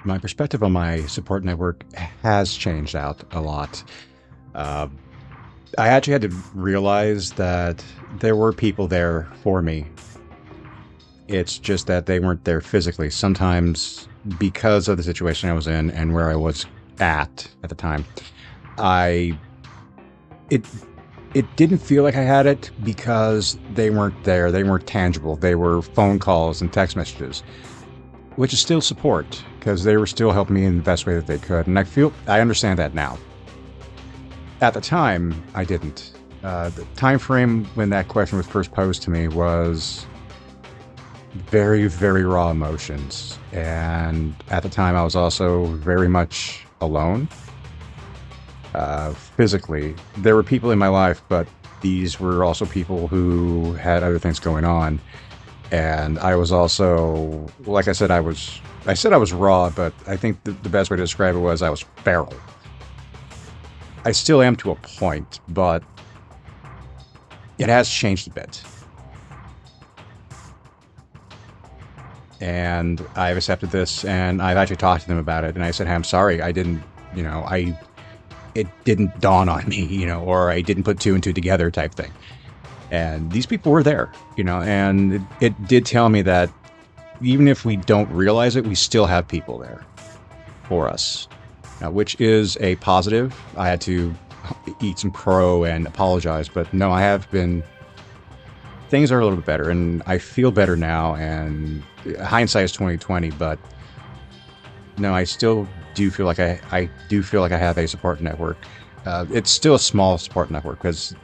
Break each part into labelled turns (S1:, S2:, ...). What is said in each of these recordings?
S1: my perspective on my support network has changed out a lot. Uh, I actually had to realize that there were people there for me. It's just that they weren't there physically. Sometimes, because of the situation I was in and where I was at the time, I it it didn't feel like I had it because they weren't there. They weren't tangible. They were phone calls and text messages, which is still support because they were still helping me in the best way that they could. And I understand that now. At the time, I didn't. The time frame when that question was first posed to me was very, very raw emotions. And at the time, I was also very much alone. Physically, there were people in my life, but these were also people who had other things going on. And I was also, like I said, I said I was raw, but I think the best way to describe it was I was feral. I still am to a point, but it has changed a bit. And I've accepted this, and I've actually talked to them about it. And I said, hey, I'm sorry, I didn't, it didn't dawn on me, or I didn't put two and two together type thing. And these people were there, and it did tell me that even if we don't realize it, we still have people there for us, which is a positive. I had to eat some crow and apologize, but no, things are a little bit better, and I feel better now, and hindsight is 2020, but no, I still do feel like I do feel like I have a support network. It's still a small support network because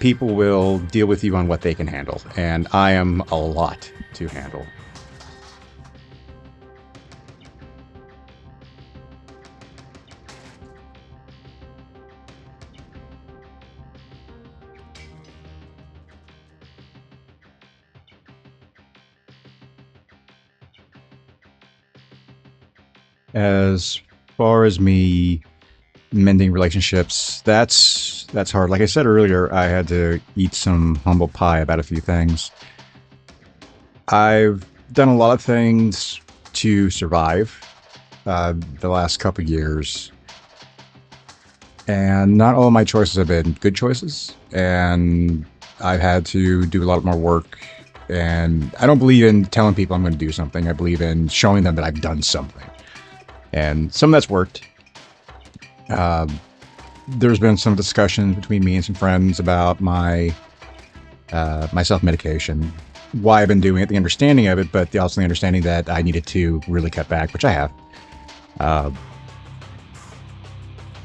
S1: people will deal with you on what they can handle, and I am a lot to handle. As far as me mending relationships, that's hard. Like I said earlier, I had to eat some humble pie about a few things. I've done a lot of things to survive the last couple years, and not all of my choices have been good choices, and I've had to do a lot more work. And I don't believe in telling people I'm going to do something. I believe in showing them that I've done something. And some of that's worked. There's been some discussion between me and some friends about my self-medication, why I've been doing it, the understanding of it, but also the understanding that I needed to really cut back, which I have.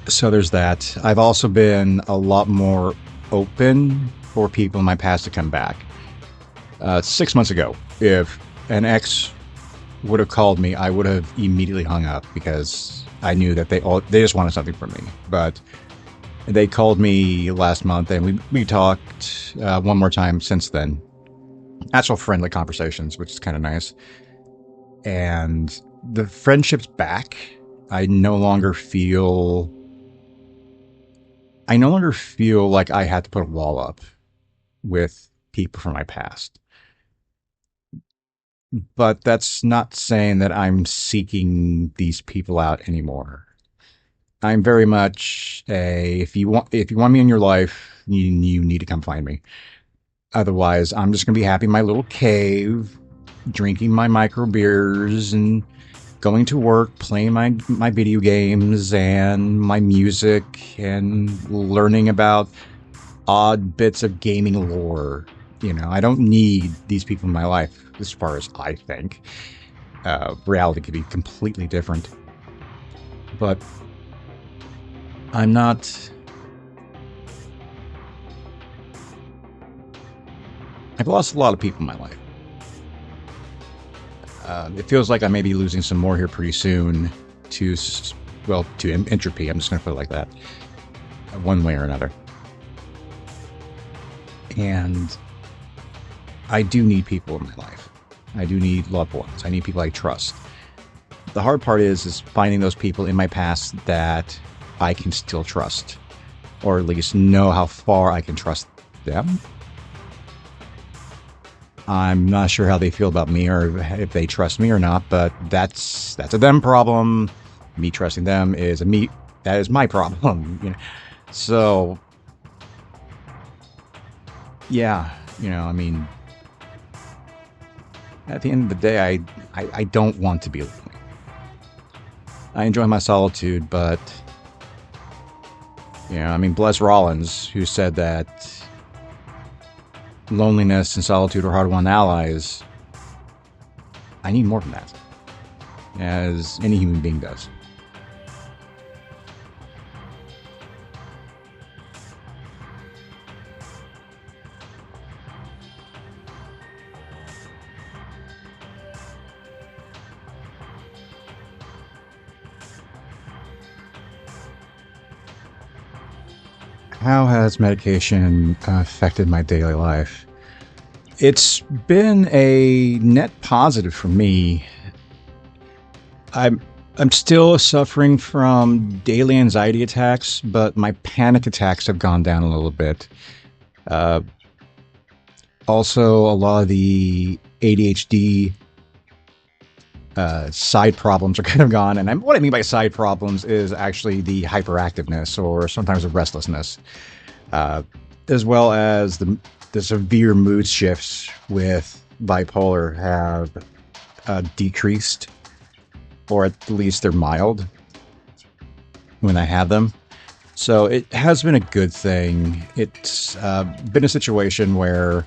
S1: So there's that. I've also been a lot more open for people in my past to come back. 6 months ago, if an ex would have called me, I would have immediately hung up because I knew that they just wanted something from me. But they called me last month, and we talked one more time since then. Actual friendly conversations, which is kind of nice. And the friendship's back. I no longer feel like I had to put a wall up with people from my past. But that's not saying that I'm seeking these people out anymore. I'm very much if you want me in your life, you need to come find me. Otherwise, I'm just gonna be happy in my little cave, drinking my micro beers and going to work, playing my video games and my music and learning about odd bits of gaming lore. I don't need these people in my life, as far as I think. Reality could be completely different. But I'm not... I've lost a lot of people in my life. It feels like I may be losing some more here pretty soon to entropy. I'm just going to put it like that. One way or another. And I do need people in my life. I do need loved ones. I need people I trust. The hard part is finding those people in my past that I can still trust, or at least know how far I can trust them. I'm not sure how they feel about me or if they trust me or not, but that's a them problem. Me trusting them is a me that is my problem. So yeah, I mean, at the end of the day, I don't want to be lonely. I enjoy my solitude, but I mean, bless Rollins, who said that loneliness and solitude are hard-won allies. I need more than that, as any human being does. How has medication affected my daily life? It's been a net positive for me. I'm I'm still suffering from daily anxiety attacks, but my panic attacks have gone down a little bit. Uh, Also, a lot of the ADHD side problems are kind of gone. And what I mean by side problems is actually the hyperactiveness or sometimes the restlessness, uh, as well as the severe mood shifts with bipolar have decreased, or at least they're mild when I have them. So it has been a good thing. It's been a situation where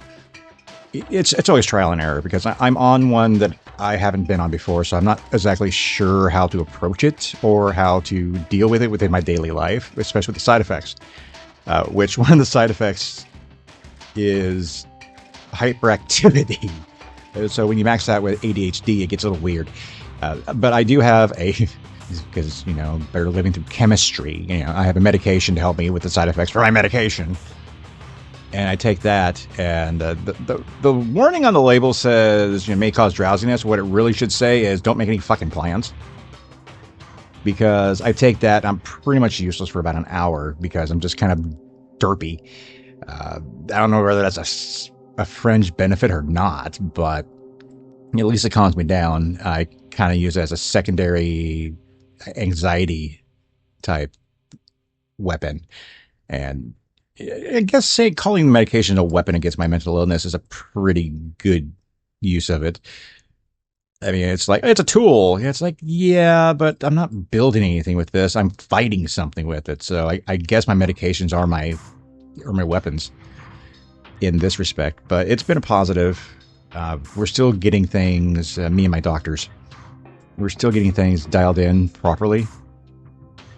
S1: it's always trial and error because I'm on one that I haven't been on before, so I'm not exactly sure how to approach it or how to deal with it within my daily life, especially with the side effects. Which one of the side effects is hyperactivity. So when you max that with ADHD, it gets a little weird. But I do have because, better living through chemistry, I have a medication to help me with the side effects for my medication. And I take that, and the warning on the label says, may cause drowsiness. What it really should say is don't make any fucking plans. Because I take that, I'm pretty much useless for about an hour because I'm just kind of derpy. I don't know whether that's a fringe benefit or not, but at least it calms me down. I kind of use it as a secondary anxiety type weapon. And I guess calling the medication a weapon against my mental illness is a pretty good use of it. I mean, it's like, it's a tool. It's like, yeah, but I'm not building anything with this. I'm fighting something with it. So I guess my medications are my weapons in this respect. But it's been a positive. We're still getting things, me and my doctors, we're still getting things dialed in properly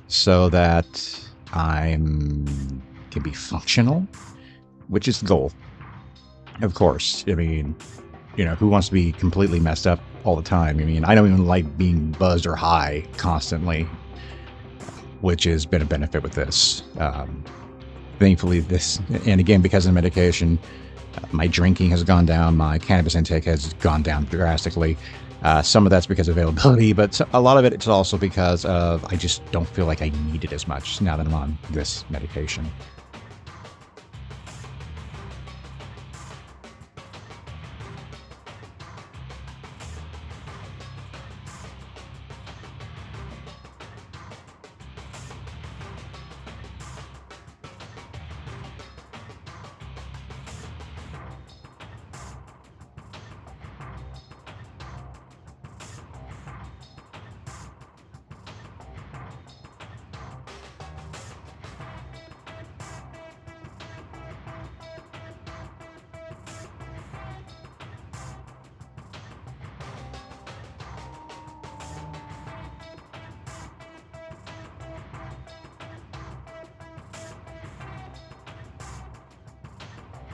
S1: so that can be functional, which is the goal. Of course. I mean, who wants to be completely messed up all the time? I mean, I don't even like being buzzed or high constantly, which has been a benefit with this. Thankfully, and again, because of the medication, my drinking has gone down, my cannabis intake has gone down drastically. Some of that's because of availability, but a lot of it, it's also because of I just don't feel like I need it as much now that I'm on this medication.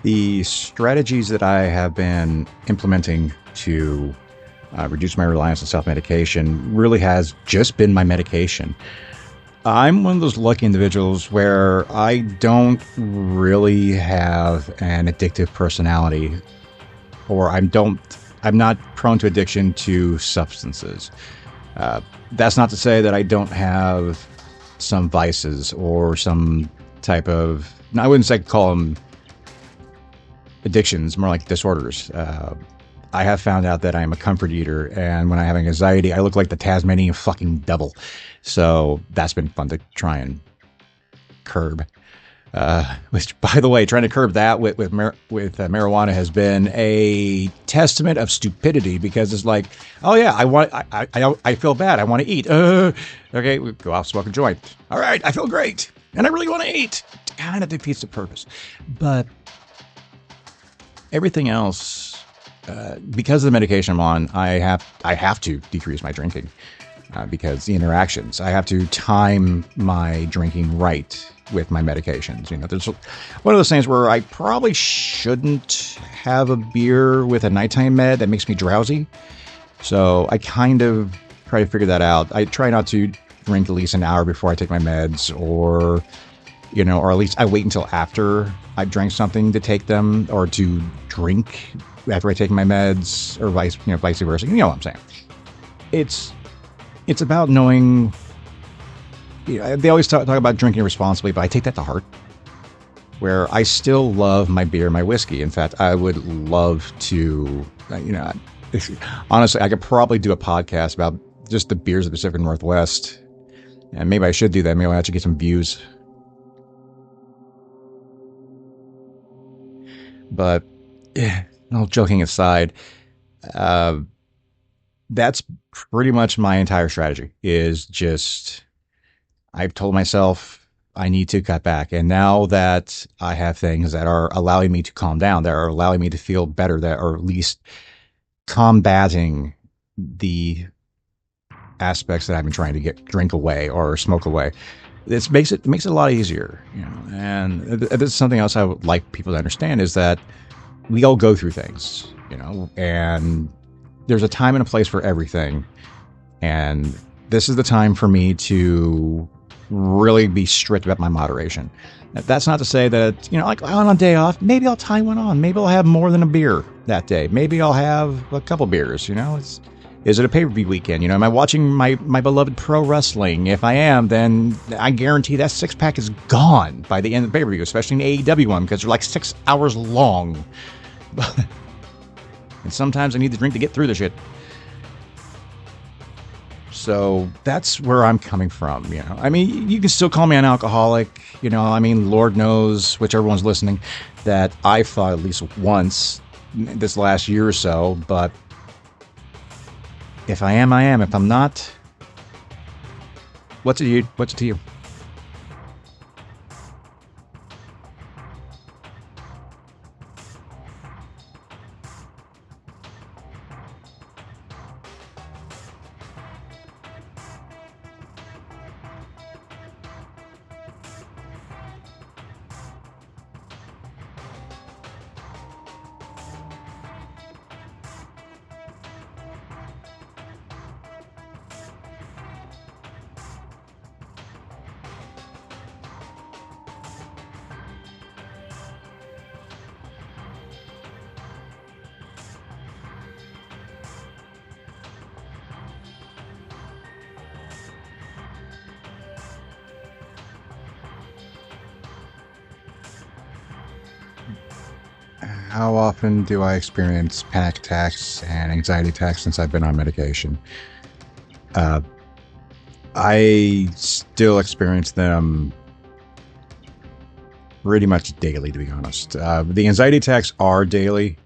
S1: The strategies that I have been implementing to reduce my reliance on self-medication really has just been my medication. I'm one of those lucky individuals where I don't really have an addictive personality, or I'm not prone to addiction to substances. That's not to say that I don't have some vices or some type of, I wouldn't say call them addictions, more like disorders. I have found out that I'm a comfort eater, and when I have anxiety, I look like the Tasmanian fucking devil. So that's been fun to try and curb. Which, by the way, trying to curb that with marijuana has been a testament of stupidity, because it's like, oh yeah, I feel bad, I want to eat. Okay, we go out, smoke a joint. All right, I feel great, and I really want to eat. Kind of defeats the purpose, but everything else, because of the medication I'm on, I have to decrease my drinking, because the interactions, I have to time my drinking right with my medications. You know, there's one of those things where I probably shouldn't have a beer with a nighttime med that makes me drowsy. So I kind of try to figure that out. I try not to drink at least an hour before I take my meds, or, you know, or at least I wait until after I've drank something to take them, or to drink after I take my meds, or vice versa. You know what I'm saying? It's about knowing. You know, they always talk about drinking responsibly, but I take that to heart. Where I still love my beer, my whiskey. In fact, I would love to, you know, honestly, I could probably do a podcast about just the beers of the Pacific Northwest. And maybe I should do that. Maybe I'll actually get some views. But, all joking aside, that's pretty much my entire strategy, is just, I've told myself I need to cut back. And now that I have things that are allowing me to calm down, that are allowing me to feel better, that are at least combating the aspects that I've been trying to drink away or smoke away, it makes it a lot easier. You know, and this is something else I would like people to understand, is that we all go through things, you know, and there's a time and a place for everything. And this is the time for me to really be strict about my moderation. That's not to say that, you know, like on a day off, maybe I'll tie one on. Maybe I'll have more than a beer that day. Maybe I'll have a couple beers, you know. Is it a pay-per-view weekend? You know, am I watching my beloved pro wrestling? If I am, then I guarantee that six-pack is gone by the end of the pay-per-view, especially in the AEW one, because they're like 6 hours long. And sometimes I need to drink to get through the shit. So that's where I'm coming from, you know. I mean, you can still call me an alcoholic, you know. I mean, Lord knows, whichever one's listening, that I've thought at least once this last year or so. But if I am, I am. If I'm not, what's it to you? How often do I experience panic attacks and anxiety attacks since I've been on medication? I still experience them pretty much daily, to be honest. The anxiety attacks are daily.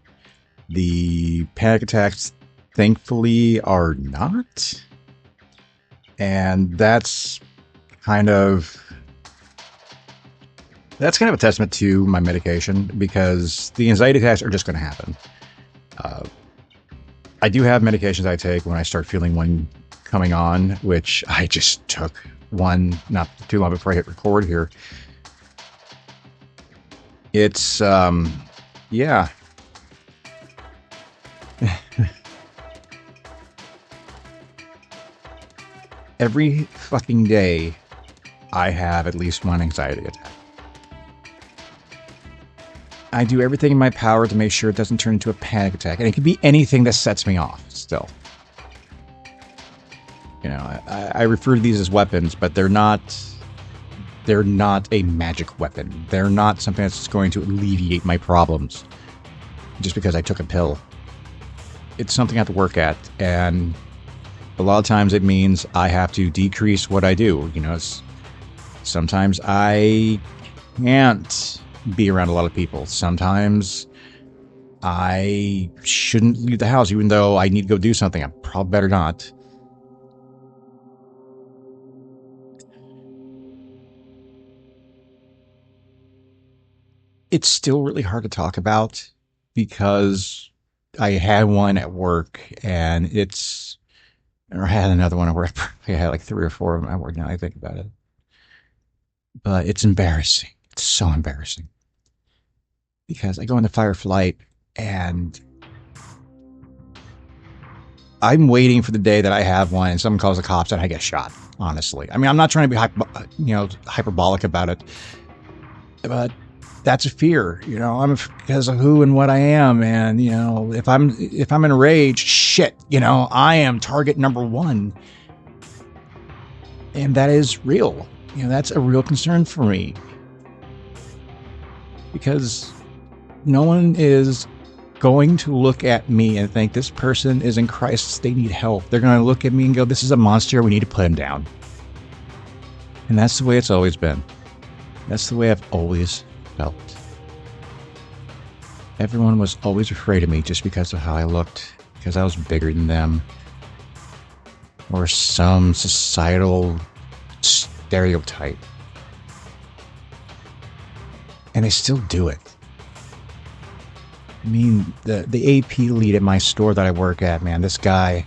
S1: The panic attacks, thankfully, are not. And that's kind of a testament to my medication, because the anxiety attacks are just going to happen. I do have medications I take when I start feeling one coming on, which I just took one not too long before I hit record here. It's, yeah. Every fucking day, I have at least one anxiety attack. I do everything in my power to make sure it doesn't turn into a panic attack. And it can be anything that sets me off still. You know, I refer to these as weapons, but they're not a magic weapon. They're not something that's going to alleviate my problems. just because I took a pill. It's something I have to work at, and a lot of times it means I have to decrease what I do. Sometimes I can't be around a lot of people. Sometimes I shouldn't leave the house, even though I need to go do something. I'm probably better not. It's still really hard to talk about because I had one at work, and or I had another one at work. I had like 3 or 4 of them at work now I think about it. But it's embarrassing. It's so embarrassing. Because I go into fight or flight, and I'm waiting for the day that I have one and someone calls the cops and I get shot, honestly. I mean, I'm not trying to be hyperbolic about it, but that's a fear, I'm because of who and what I am. And, if I'm in a rage, shit, I am target number one. And that is real. That's a real concern for me. Because no one is going to look at me and think this person is in crisis, they need help. They're going to look at me and go, this is a monster, we need to put him down. And that's the way it's always been. That's the way I've always felt. Everyone was always afraid of me just because of how I looked, because I was bigger than them, or some societal stereotype. And they still do it. I mean, the AP lead at my store that I work at, man, this guy,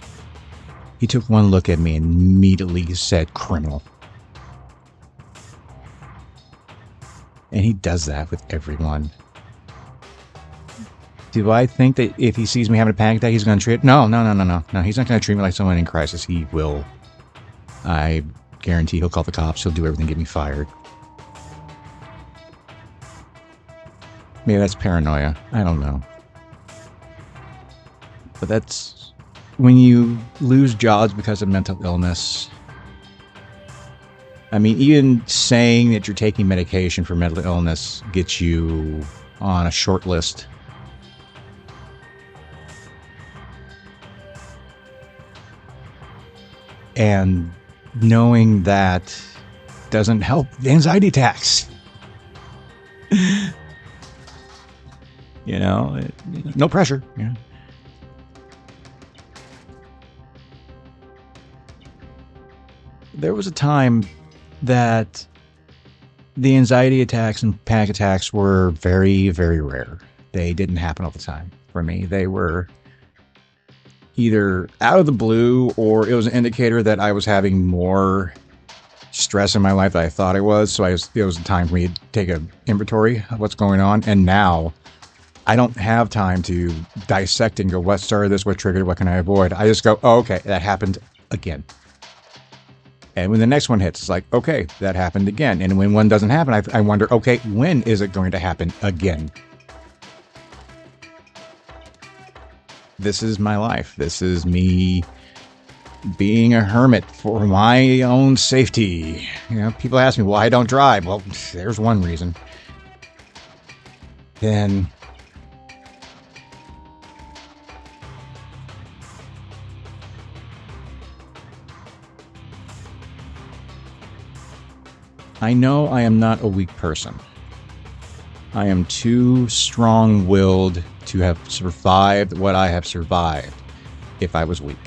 S1: he took one look at me and immediately said criminal. And he does that with everyone. Do I think that if he sees me having a panic attack, he's going to treat it? No. No, he's not going to treat me like someone in crisis. He will. I guarantee he'll call the cops. He'll do everything to get me fired. Maybe that's paranoia. I don't know. But that's when you lose jobs because of mental illness. I mean, even saying that you're taking medication for mental illness gets you on a short list. And knowing that doesn't help the anxiety attacks. No pressure. There was a time that the anxiety attacks and panic attacks were very, very rare. They didn't happen all the time for me. They were either out of the blue, or it was an indicator that I was having more stress in my life than I thought I was. So it was a time for me to take an inventory of what's going on. And now I don't have time to dissect and go, what started this, what triggered, what can I avoid? I just go, oh, okay, that happened again. And when the next one hits, it's like, okay, that happened again. And when one doesn't happen, I wonder, okay, when is it going to happen again? This is my life. This is me being a hermit for my own safety. People ask me why I don't drive. Well, there's one reason. Then I know I am not a weak person. I am too strong-willed to have survived what I have survived if I was weak.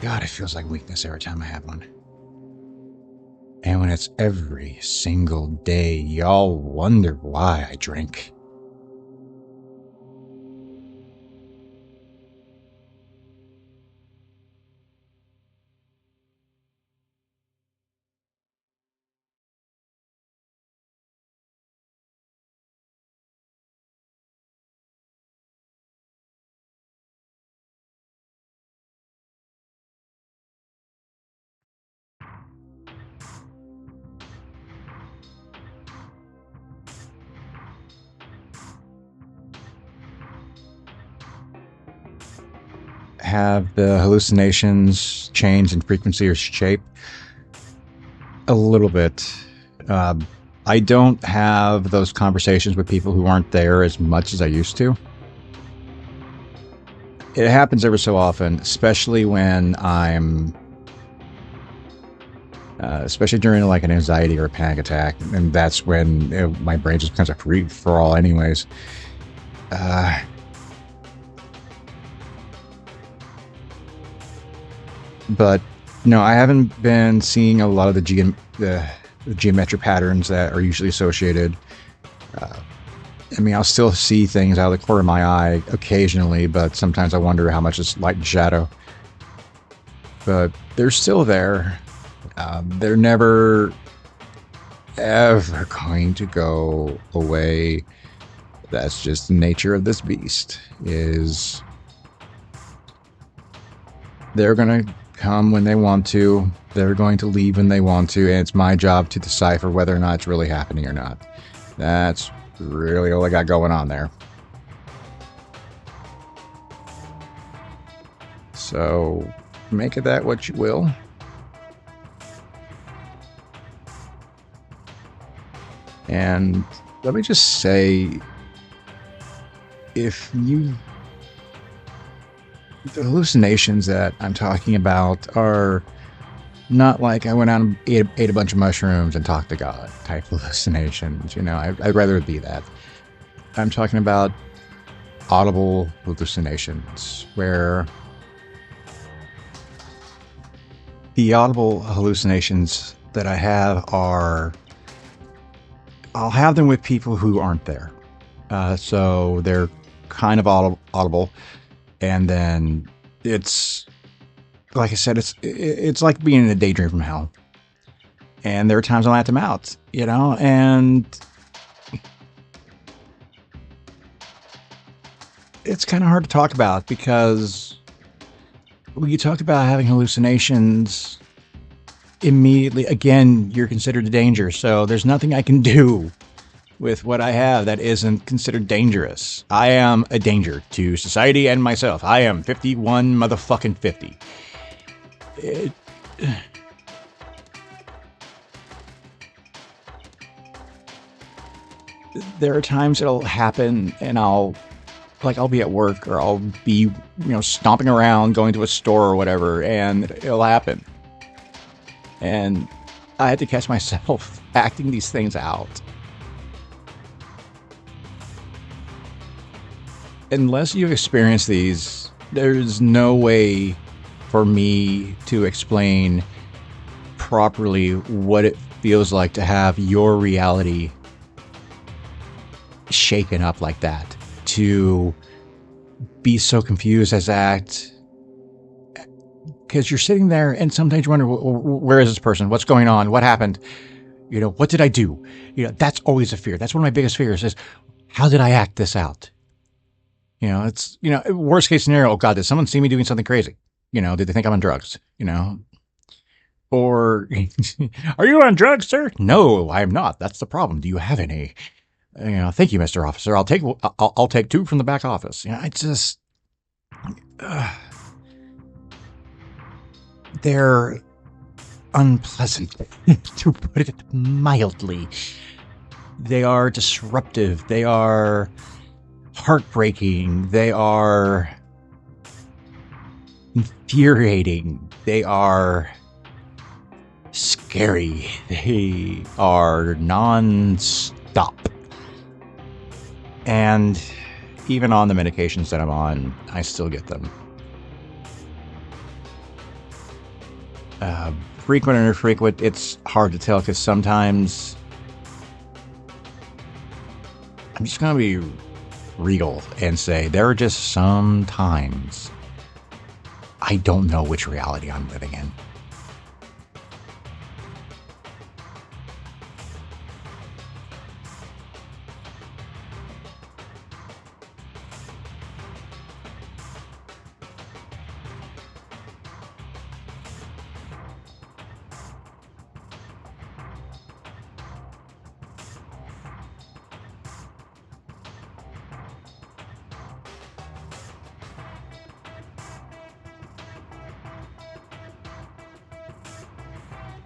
S1: God, it feels like weakness every time I have one. And when it's every single day, y'all wonder why I drink. Have the hallucinations change in frequency or shape? A little bit. I don't have those conversations with people who aren't there as much as I used to. It happens ever so often, especially when especially during like an anxiety or a panic attack, and that's when my brain just becomes a free for all, anyways. Uh, but no, I haven't been seeing a lot of the geometric patterns that are usually associated. Uh, I mean, I'll still see things out of the corner of my eye occasionally, but sometimes I wonder how much is light and shadow. But they're still there. They're never, ever going to go away. That's just the nature of this beast. Is they're going to come when they want to. They're going to leave when they want to, and it's my job to decipher whether or not it's really happening or not. That's really all I got going on there. So, make of that what you will. And let me just say, if you... the hallucinations that I'm talking about are not like I went out and ate a bunch of mushrooms and talked to God type hallucinations. You know, I'd rather it be that. I'm talking about audible hallucinations, where the audible hallucinations that I have are... I'll have them with people who aren't there. So they're kind of audible. And then it's, like I said, it's like being in a daydream from hell. And there are times I'll act them out, you know, and it's kind of hard to talk about, because when you talk about having hallucinations, immediately, again, you're considered a danger. So there's nothing I can do with what I have that isn't considered dangerous. I am a danger to society and myself. I am 51 motherfucking 50. There are times it'll happen and I'll be at work, or I'll be, stomping around, going to a store or whatever, and it'll happen. And I had to catch myself acting these things out. Unless you've experienced these, there's no way for me to explain properly what it feels like to have your reality shaken up like that. To be so confused as act, because you're sitting there and sometimes you wonder, where is this person? What's going on? What happened? What did I do? That's always a fear. That's one of my biggest fears, is how did I act this out? It's, worst case scenario, oh God, did someone see me doing something crazy? Did they think I'm on drugs? Or, are you on drugs, sir? No, I am not. That's the problem. Do you have any? Thank you, Mr. Officer. I'll take two from the back office. It's just, they're unpleasant, to put it mildly. They are disruptive. They are heartbreaking. They are infuriating. They are scary. They are non-stop. And even on the medications that I'm on, I still get them. Frequent or infrequent, it's hard to tell, because sometimes I'm just going to be regal and say there are just some times I don't know which reality I'm living in.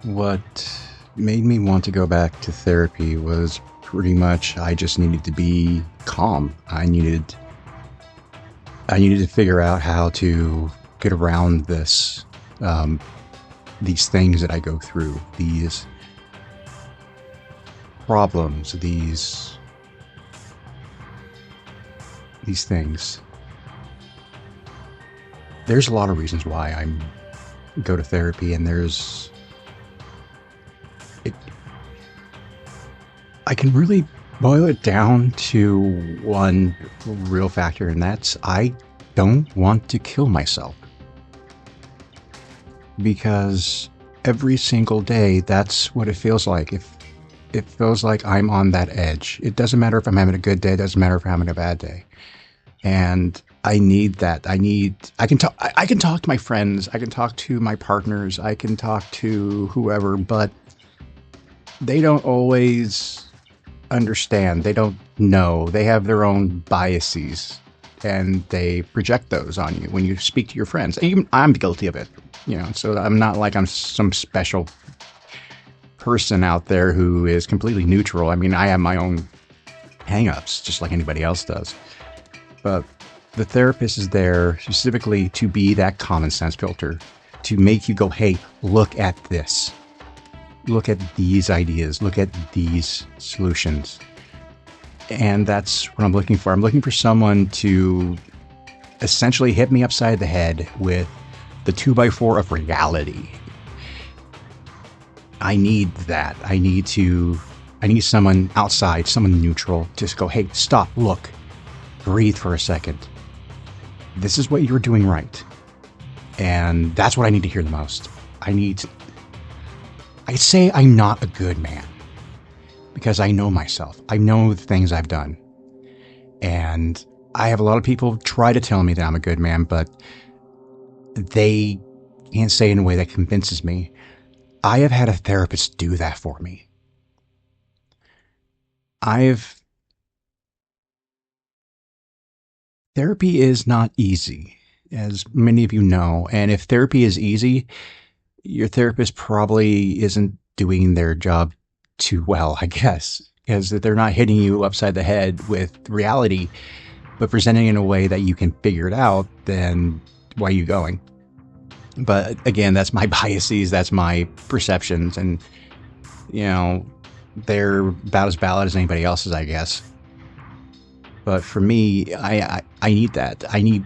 S1: What made me want to go back to therapy was pretty much I just needed to be calm. I needed to figure out how to get around um, these things that I go through, these problems, these things. There's a lot of reasons why I go to therapy, and it, I can really boil it down to one real factor, and that's I don't want to kill myself. Because every single day, that's what it feels like. If it feels like I'm on that edge. It doesn't matter if I'm having a good day. It doesn't matter if I'm having a bad day. And I need that. I can talk. I can talk to my friends. I can talk to my partners. I can talk to whoever, but they don't always understand. They don't know. They have their own biases, and they project those on you when you speak to your friends. And even I'm guilty of it, So I'm not like I'm some special person out there who is completely neutral. I mean, I have my own hangups, just like anybody else does. But the therapist is there specifically to be that common sense filter, to make you go, hey, look at this. Look at these ideas. Look at these solutions. And that's what I'm looking for. I'm looking for someone to essentially hit me upside the head with the 2x4 of reality. I need that. I need someone outside, someone neutral, just go, hey, stop, look, breathe for a second. This is what you're doing right. And that's what I need to hear the most. I say I'm not a good man because I know myself. I know the things I've done. And I have a lot of people try to tell me that I'm a good man, but they can't say it in a way that convinces me. I have had a therapist do that for me. Therapy is not easy, as many of you know. And if therapy is easy, your therapist probably isn't doing their job too well, I guess, because they're not hitting you upside the head with reality, but presenting it in a way that you can figure it out, then why are you going? But again, that's my biases, that's my perceptions, and, they're about as valid as anybody else's, I guess. But for me, I need that. I need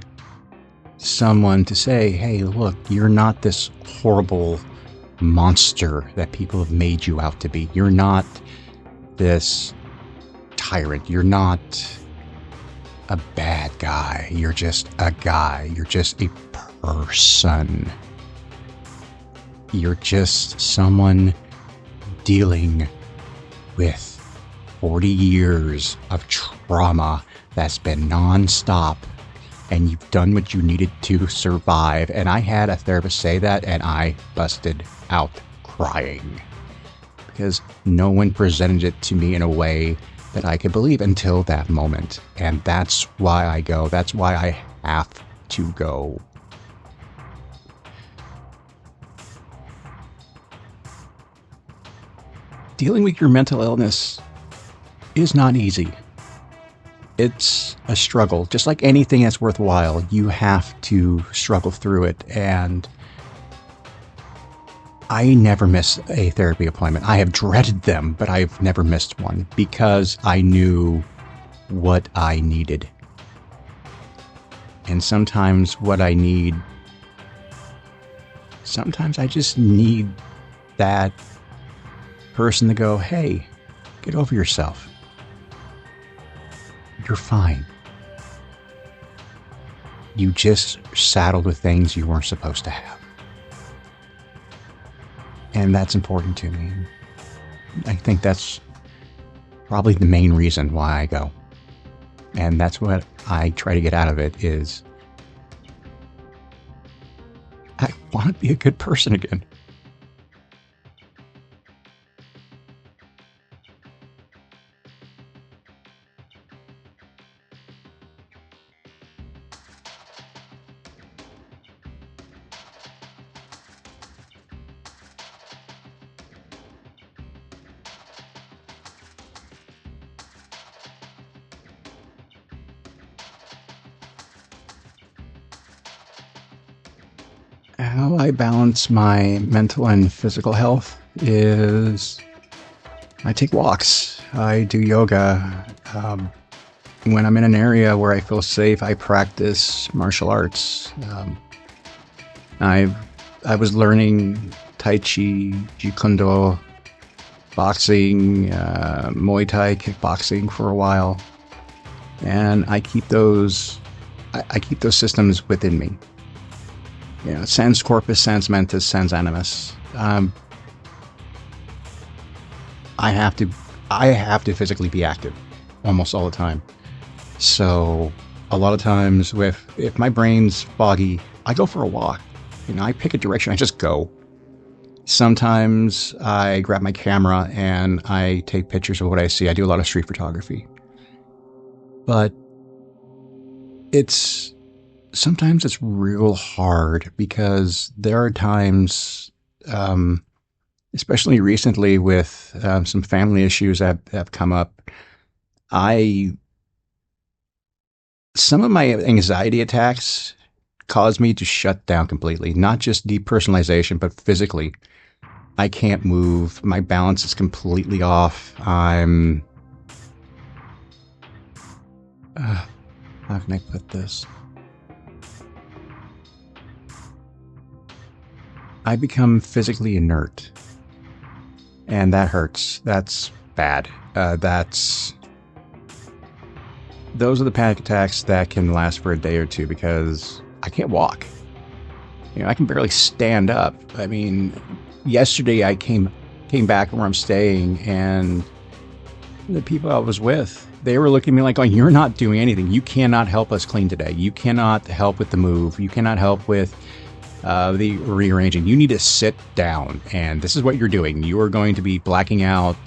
S1: someone to say, hey, look, you're not this horrible monster that people have made you out to be. You're not this tyrant. You're not a bad guy. You're just a guy. You're just a person. You're just someone dealing with 40 years of trauma that's been nonstop, and you've done what you needed to survive. And I had a therapist say that, and I busted out crying because no one presented it to me in a way that I could believe until that moment. And that's why I go. That's why I have to go. Dealing with your mental illness is not easy. It's a struggle. Just like anything that's worthwhile, you have to struggle through it. And I never miss a therapy appointment. I have dreaded them, but I've never missed one because I knew what I needed. And sometimes I just need that person to go, hey, get over yourself. You're fine. You just saddled with things you weren't supposed to have. And that's important to me. I think that's probably the main reason why I go. And that's what I try to get out of it is I want to be a good person again. How I balance my mental and physical health is I take walks, I do yoga. When I'm in an area where I feel safe, I practice martial arts. I I was learning Tai Chi, Jeet Kune Do, boxing, Muay Thai, kickboxing for a while, and I keep those systems within me. You know, sans corpus, sans mentis, sans animus. I have to I have to physically be active almost all the time. So a lot of times, with if my brain's foggy, I go for a walk. You know, I pick a direction, I just go. Sometimes I grab my camera and I take pictures of what I see. I do a lot of street photography. But it's sometimes it's real hard because there are times, especially recently with some family issues that have come up. I Some of my anxiety attacks cause me to shut down completely, not just depersonalization, but physically. I can't move. My balance is completely off. Uh, how can I put this? I become physically inert, and that hurts. That's bad. That's Those are the panic attacks that can last for a day or two because I can't walk. You know, I can barely stand up. I mean, yesterday I came back where I'm staying, and the people I was with, they were looking at me like, "Oh, you're not doing anything. You cannot help us clean today. You cannot help with the move. You cannot help with the rearranging. You need to sit down, and this is what you're doing. You are going to be blacking out,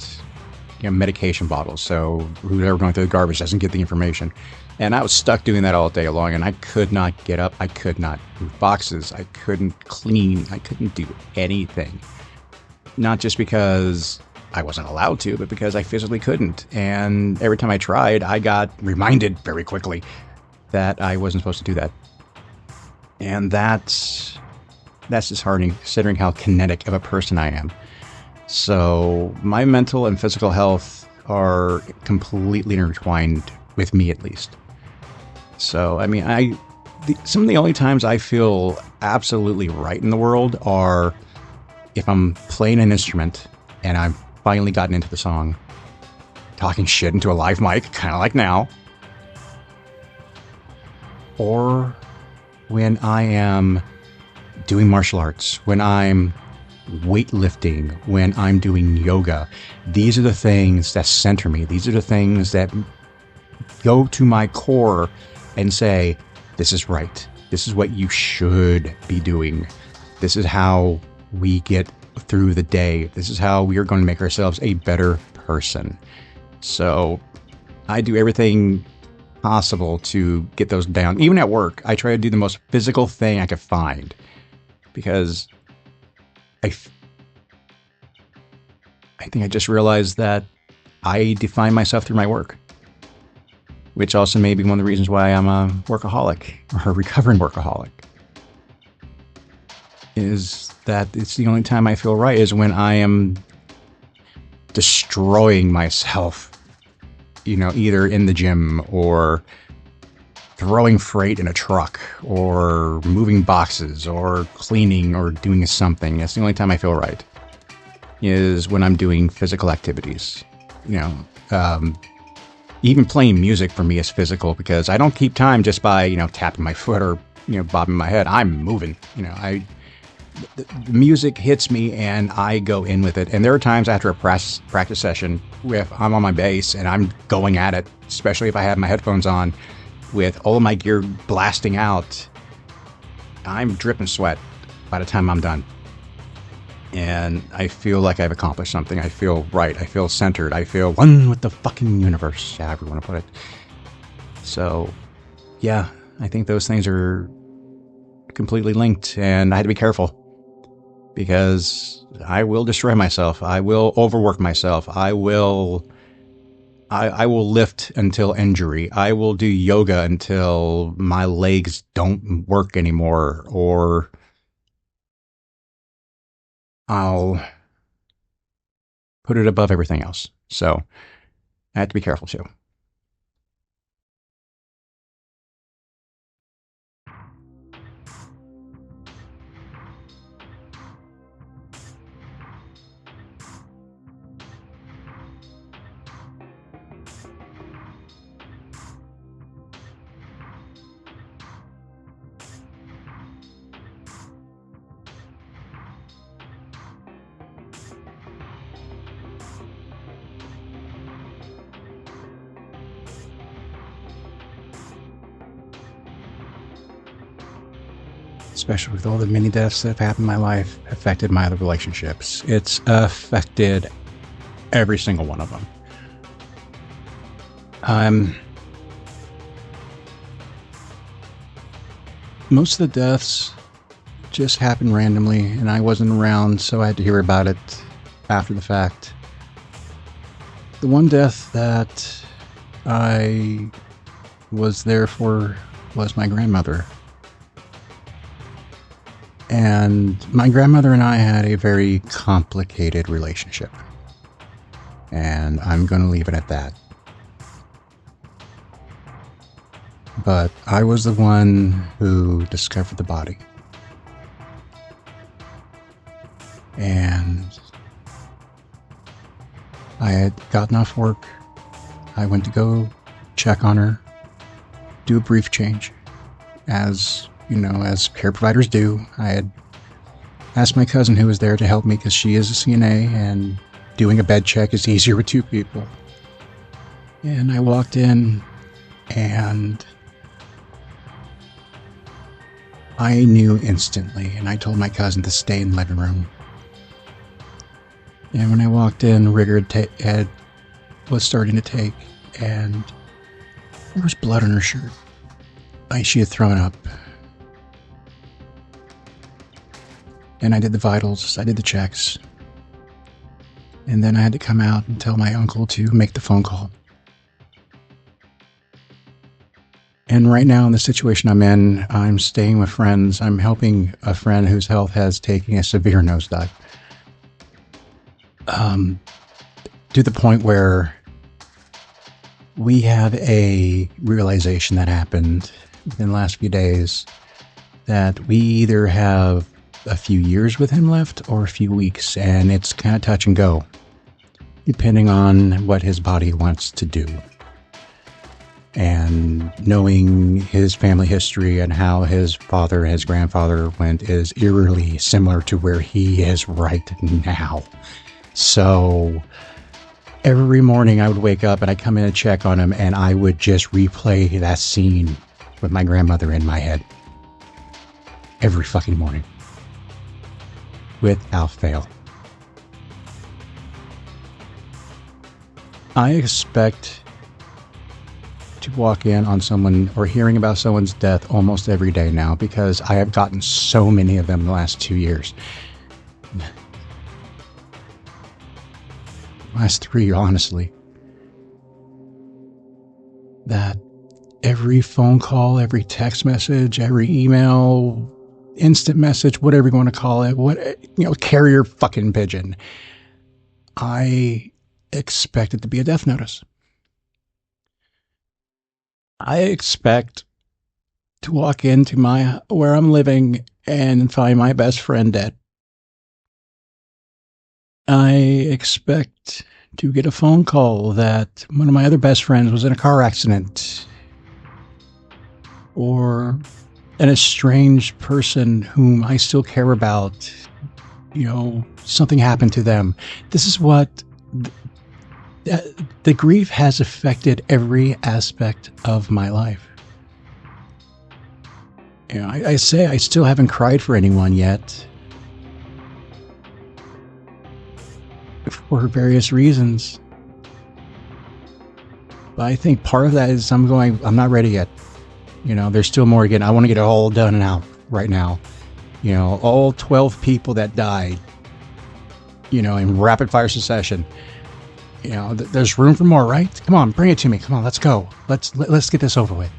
S1: you know, medication bottles, so whoever going through the garbage doesn't get the information." And I was stuck doing that all day long, and I could not get up. I could not move boxes. I couldn't clean. I couldn't do anything. Not just because I wasn't allowed to, but because I physically couldn't. And every time I tried, I got reminded very quickly that I wasn't supposed to do that. And that's disheartening, considering how kinetic of a person I am. So my mental and physical health are completely intertwined with me, at least. So, I mean, some of the only times I feel absolutely right in the world are if I'm playing an instrument and I've finally gotten into the song, talking shit into a live mic, kind of like now, or when I am doing martial arts, when I'm weightlifting, when I'm doing yoga. These are the things that center me. These are the things that go to my core and say, this is right. This is what you should be doing. This is how we get through the day. This is how we are going to make ourselves a better person. So I do everything possible to get those down. Even at work, I try to do the most physical thing I could find because I think I just realized that I define myself through my work, which also may be one of the reasons why I'm a workaholic or a recovering workaholic, is that it's the only time I feel right is when I am destroying myself, you know, either in the gym or throwing freight in a truck or moving boxes or cleaning or doing something. That's the only time I feel right, is when I'm doing physical activities. You know, even playing music for me is physical because I don't keep time just by, you know, tapping my foot or, you know, bobbing my head. I'm moving. You know, the music hits me and I go in with it. And there are times after a practice session, if I'm on my bass and I'm going at it, especially if I have my headphones on with all of my gear blasting out, I'm dripping sweat by the time I'm done. And I feel like I've accomplished something. I feel right. I feel centered. I feel one with the fucking universe, however you want to put it. So, yeah, I think those things are completely linked, and I had to be careful because I will destroy myself. I will overwork myself. I will lift until injury. I will do yoga until my legs don't work anymore, or I'll put it above everything else. So I have to be careful too. Especially with all the many deaths that have happened in my life, affected my other relationships. It's affected every single one of them. Most of the deaths just happened randomly, and I wasn't around, so I had to hear about it after the fact. The one death that I was there for was my grandmother. And my grandmother and I had a very complicated relationship. And I'm going to leave it at that. But I was the one who discovered the body. And I had gotten off work. I went to go check on her, do a brief change, as care providers do. I had asked my cousin who was there to help me because she is a CNA, and doing a bed check is easier with two people. And I walked in, and I knew instantly, and I told my cousin to stay in the living room. And when I walked in, rigor was starting to take, and there was blood on her shirt. She had thrown up. And I did the vitals, I did the checks. And then I had to come out and tell my uncle to make the phone call. And right now in the situation I'm in, I'm staying with friends. I'm helping a friend whose health has taken a severe nosedive. To the point where we have a realization that happened in the last few days that we either have a few years with him left or a few weeks, and it's kind of touch and go depending on what his body wants to do. And knowing his family history and how his father and his grandfather went is eerily similar to where he is right now. So every morning I would wake up and I'd come in and check on him, and I would just replay that scene with my grandmother in my head every fucking morning, without fail. I expect to walk in on someone or hearing about someone's death almost every day now, because I have gotten so many of them in the last 2 years. Last 3, honestly. That every phone call, every text message, every email, instant message, whatever you want to call it, carrier fucking pigeon, I expect it to be a death notice. I expect to walk into where I'm living and find my best friend dead. I expect to get a phone call that one of my other best friends was in a car accident, or an estranged person whom I still care about, something happened to them. This is what the grief has affected every aspect of my life. I say I still haven't cried for anyone yet, for various reasons. But I think part of that is I'm not ready yet. There's still more again. I want to get it all done and out right now. All 12 people that died, in rapid fire succession. There's room for more, right? Come on, bring it to me. Come on, let's go. Let's get this over with.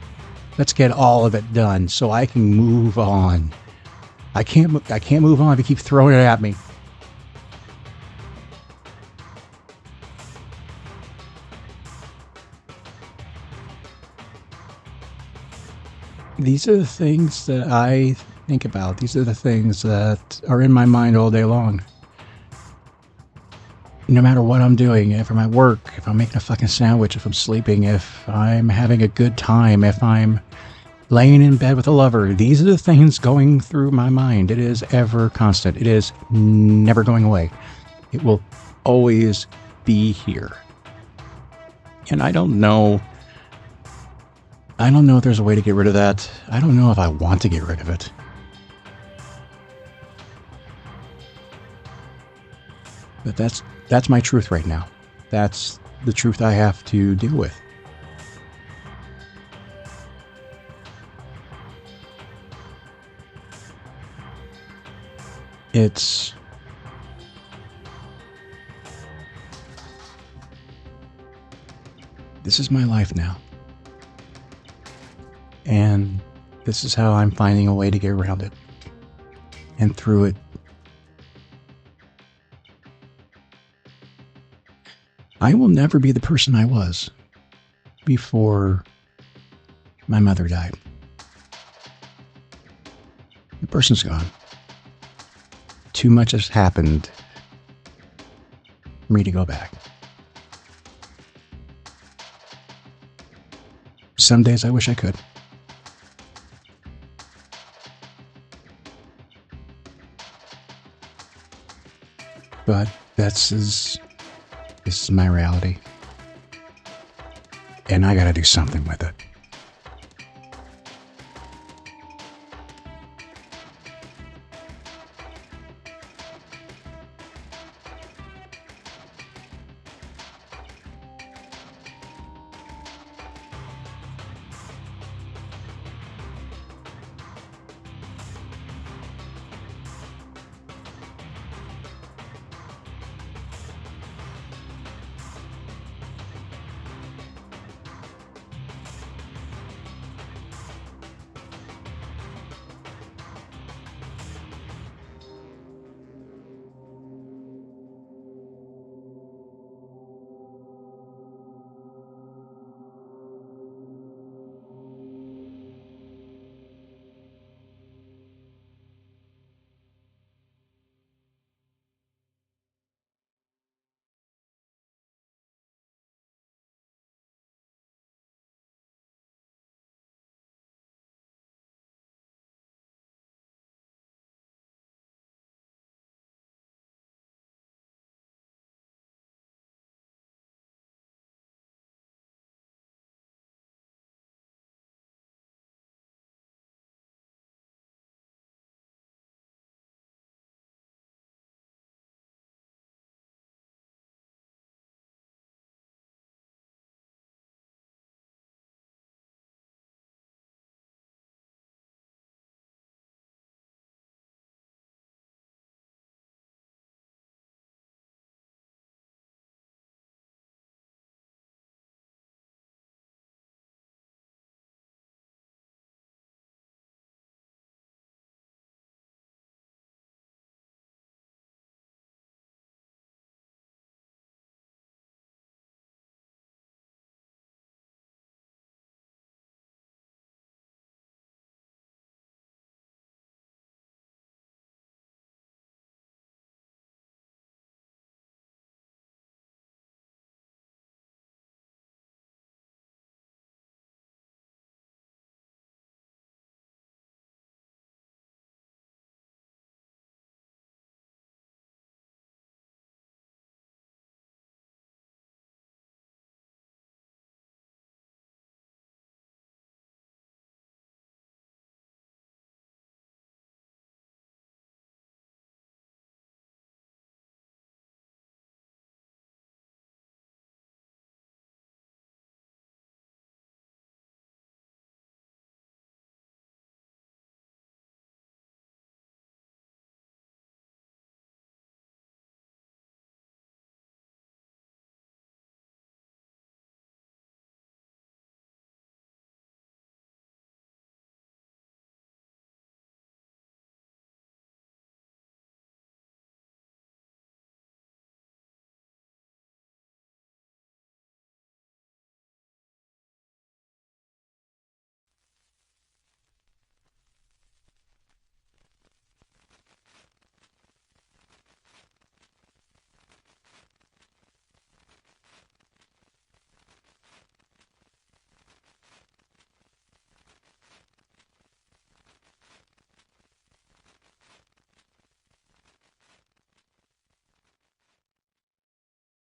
S1: Let's get all of it done so I can move on. I can't move on if you keep throwing it at me. These are the things that I think about. These are the things that are in my mind all day long. No matter what I'm doing, if I'm at work, if I'm making a fucking sandwich, if I'm sleeping, if I'm having a good time, if I'm laying in bed with a lover, these are the things going through my mind. It is ever constant. It is never going away. It will always be here. And I don't know if there's a way to get rid of that. I don't know if I want to get rid of it. But that's my truth right now. That's the truth I have to deal with. This is my life now. And this is how I'm finding a way to get around it and through it. I will never be the person I was before my mother died. The person's gone. Too much has happened for me to go back. Some days I wish I could. But this is my reality. And I gotta do something with it.